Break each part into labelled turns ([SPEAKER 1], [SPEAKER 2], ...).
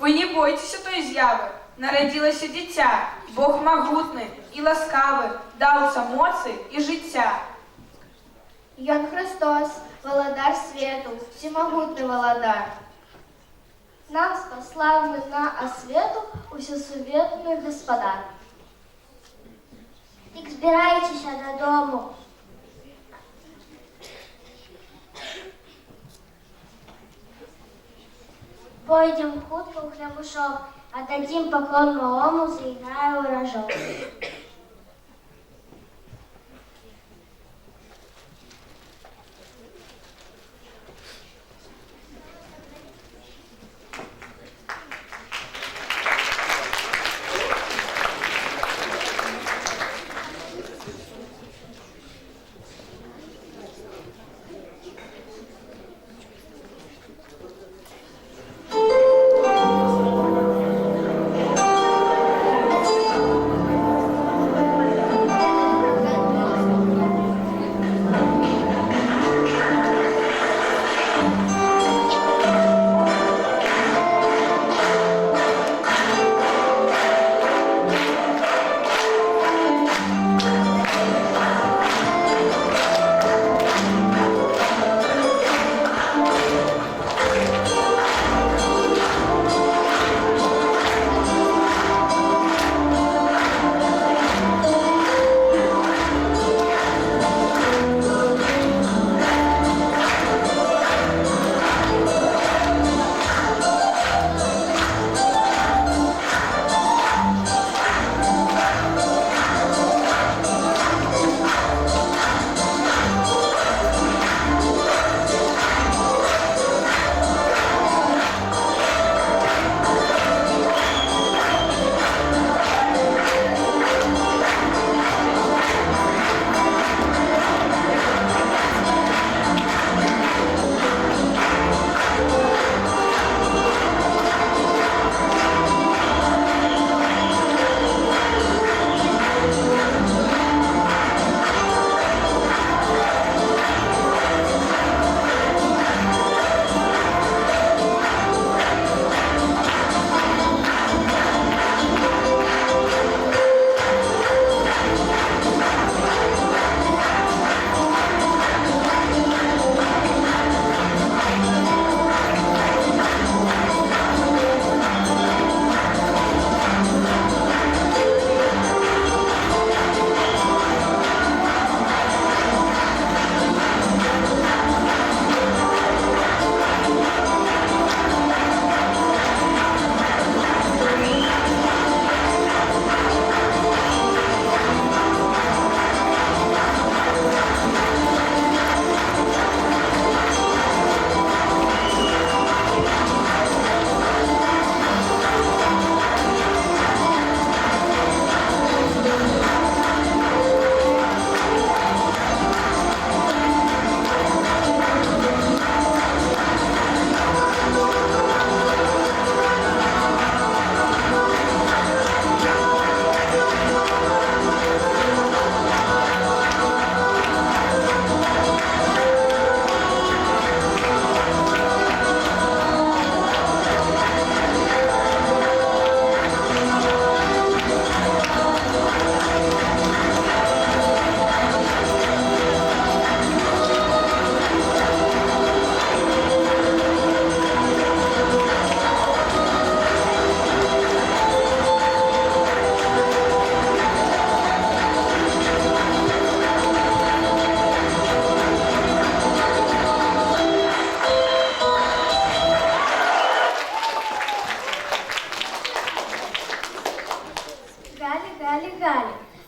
[SPEAKER 1] Ви не бойтеся той з'яви. Народилося дитя, Бог могутний і ласкавий, дав моці і життя.
[SPEAKER 2] Ён Христос, володар свету, всемогутный володар. Нам славный на освету усесуветный господар.
[SPEAKER 3] Дик збирайтеся додому. Пойдем хутко в хлебушок, отдадим поклон малому, заиграя урожок.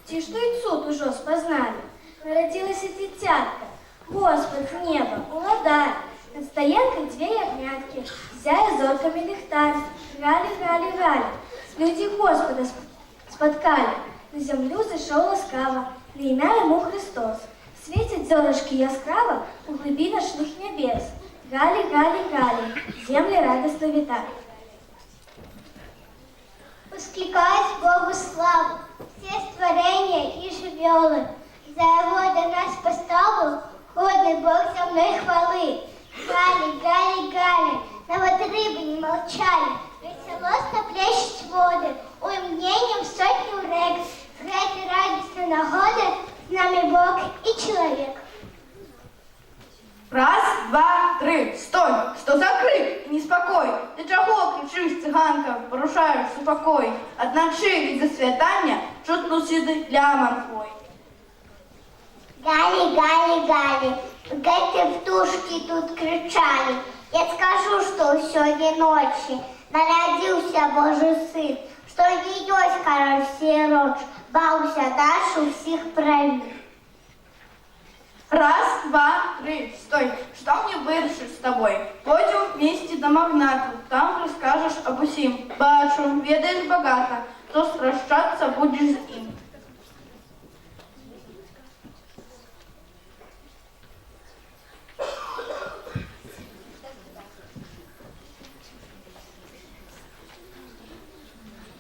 [SPEAKER 2] Ці ж той цуд ужо спознали. Народилася дитятка, Господь с неба, молодая. Над стоянкой две ягнятки, зяя зорками лихтарь. Гали, гали, гали, люди Господа споткали. На землю зайшов ласкаво, на ім'я йому Христос. Світять зорочки яскраво у глибі ночних небес. Гали, гали, гали, земли радостно вітають.
[SPEAKER 3] Воскликает Богу славу, все створения и живелы. За его до нас поставил, ходный Бог со мной хвалы. Гали, гали, гали, но вот рыбы не молчали, весело плещуть води, у ім'єнням сотню рек. З гэтай радісної нагоди з нами Бог і чоловік.
[SPEAKER 1] Раз, два, три, стой! Что за крик? Неспокой! Ты чего кричишь, цыганка, порушаешь супокой? Одначе від засвятання чутно сіди ляман твой.
[SPEAKER 3] Галі, Галі, Галі, гэты птушки тут кричали. Я скажу, что сёння ночи народился Божий сын, что не ёсць король сироч, баўся наш усіх правит.
[SPEAKER 1] Раз, два, три, стой! Что мне вырашить с тобой? Пойдем вместе до магната, там расскажешь об усім. Бачу, ведаешь богато, то страшаться будешь за им.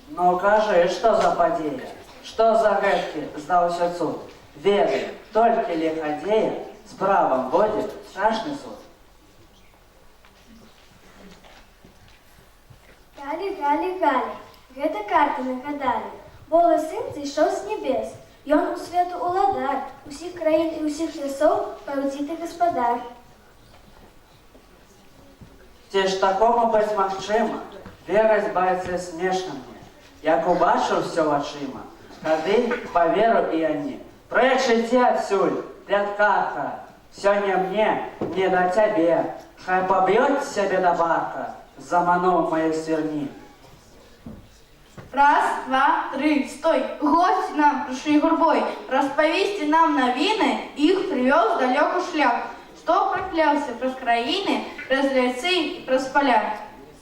[SPEAKER 4] Ну кажи, что за падея? Что за гэткі здаўся цуд? Ведай, толькі лиходея с правом будет страшный суд.
[SPEAKER 2] Галі, Галі, Галі, гэта карты нагадалі. Божий сын зійшов з небес. Ён у свету уладар, усіх країн і усіх лясоў паўдзіты гаспадар.
[SPEAKER 4] Ці ж такому быць магчыма? Вераць байцы смешна мне. Як убачыў всё вачыма, тады поверу і яні. Прэч ідзі адсюль, пляткарка. Сёння мне, не да цябе. Хай поб'ёт сябе да барка, замануў мае сверні.
[SPEAKER 1] Раз, два, три, стой! Гости нам пришли гурбой, расповести нам новины, их привез далеко шлях, что проклялся през краины, през лесы и през поля.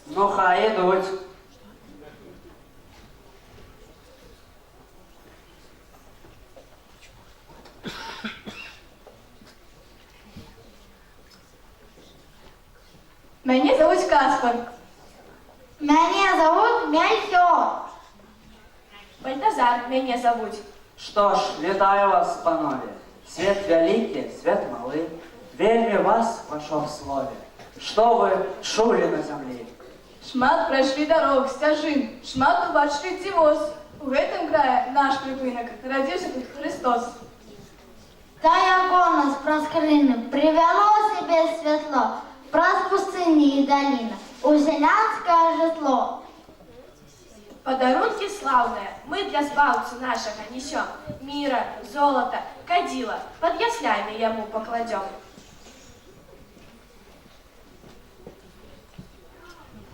[SPEAKER 4] Ну хай ідуть.
[SPEAKER 1] Меня зовут Каспар.
[SPEAKER 3] Меня зовут Мельхиор.
[SPEAKER 1] Бальтазар меня зовут.
[SPEAKER 4] Што ж, вітаю вас, панове. Свет вялікі, свет малы. Вельмі вас пашоў слове. Што вы чулі на зямлі?
[SPEAKER 1] Шмат пройшли дорог, стяжин, шмат убачили дзівоз. У гэтым крае наш припынак, родился тут Христос.
[SPEAKER 3] Та яко нас праз краіны привяло себе святло, праз пустыні і даліна, у селянское житло.
[SPEAKER 1] Подарунки славные мы для збаўцы нашага несем. Мира, золота, кадила, под яслями ему покладем.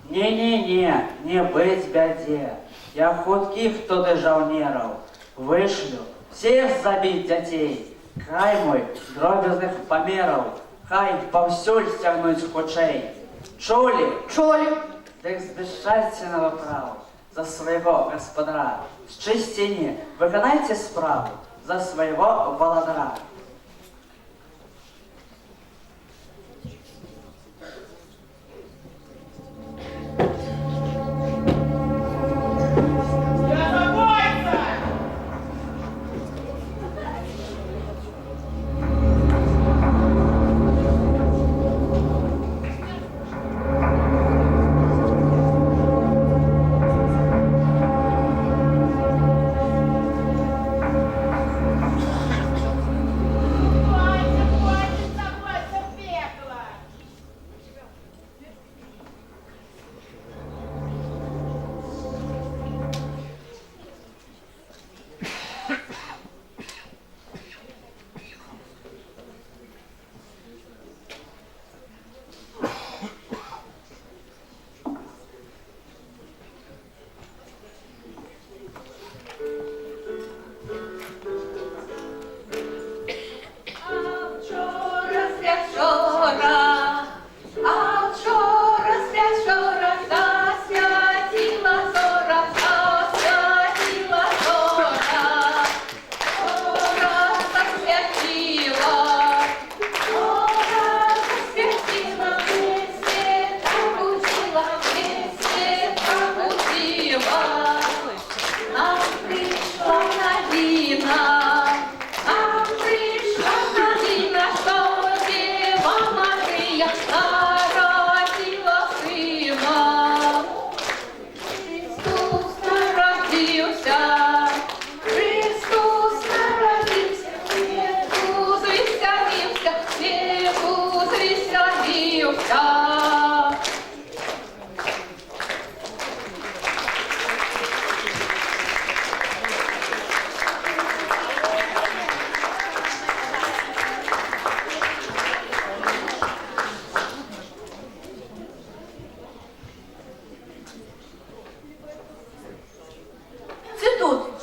[SPEAKER 4] Не-не-не, не быць бядзе. Я хуткіх туды жаўнераў вышлю, всех забіць дзяцей. Край мой дробязных памераў, хай паўсюль сцягнуць хутчэй. Чулі?
[SPEAKER 1] Чоли.
[SPEAKER 4] Дык збяшчайценага праву за свайго гаспадара. З чысціні выканайце справу за свайго валадара.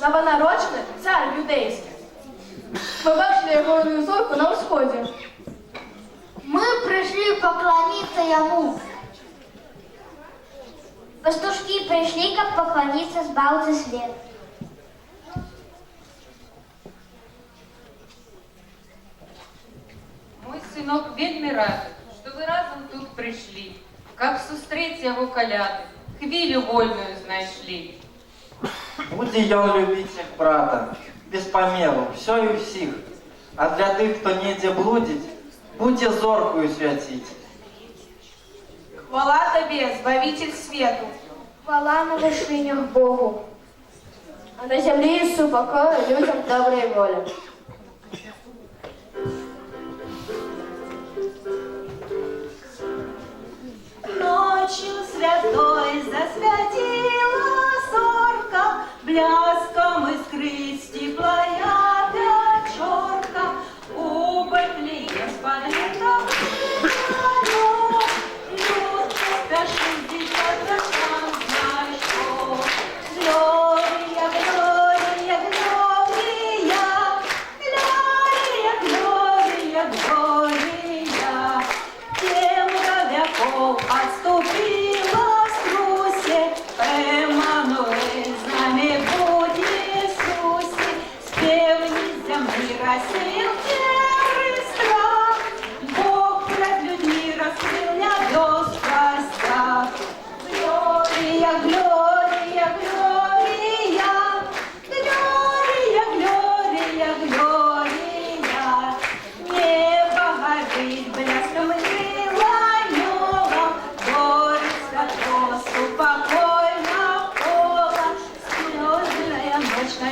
[SPEAKER 1] новонароджений цар юдейський. Ми бачили його зорку на сході.
[SPEAKER 3] Мы пришли поклониться ему. Пастушки пришли, как поклониться с балки свет.
[SPEAKER 5] Мой сынок вельми рад, что вы разом тут пришли, как сустреть его коляды, хвилю вольную знайшли.
[SPEAKER 6] Буде ён любіць як брата, без памеру, все і ўсіх. А для тых, хто недзе блудзіць, будзе зоркую свяціць.
[SPEAKER 1] Хвала тобі, Збавитель свету.
[SPEAKER 2] Хвала на вершинях Богу.
[SPEAKER 1] А на землі Ісу покою людям доброї волі.
[SPEAKER 7] Ночью святой засвятила зорка, бляском искры стеклая печорка, у Бетлеем спалена люд, спяши дитя, сам знаешь что. Глория, Глория, Глория, Глория, Глория, Глория, темра веков отступила с Руси, Эммануэль с нами будь Иисусе, с певни земли рассеял терры страх, Бог пред людьми раскрыл небес простах. Глория, Глория, Глория, Глория, Глория, Глория, небо горит блеском крыла неба, горы святость упокой на пола, слезная ночь на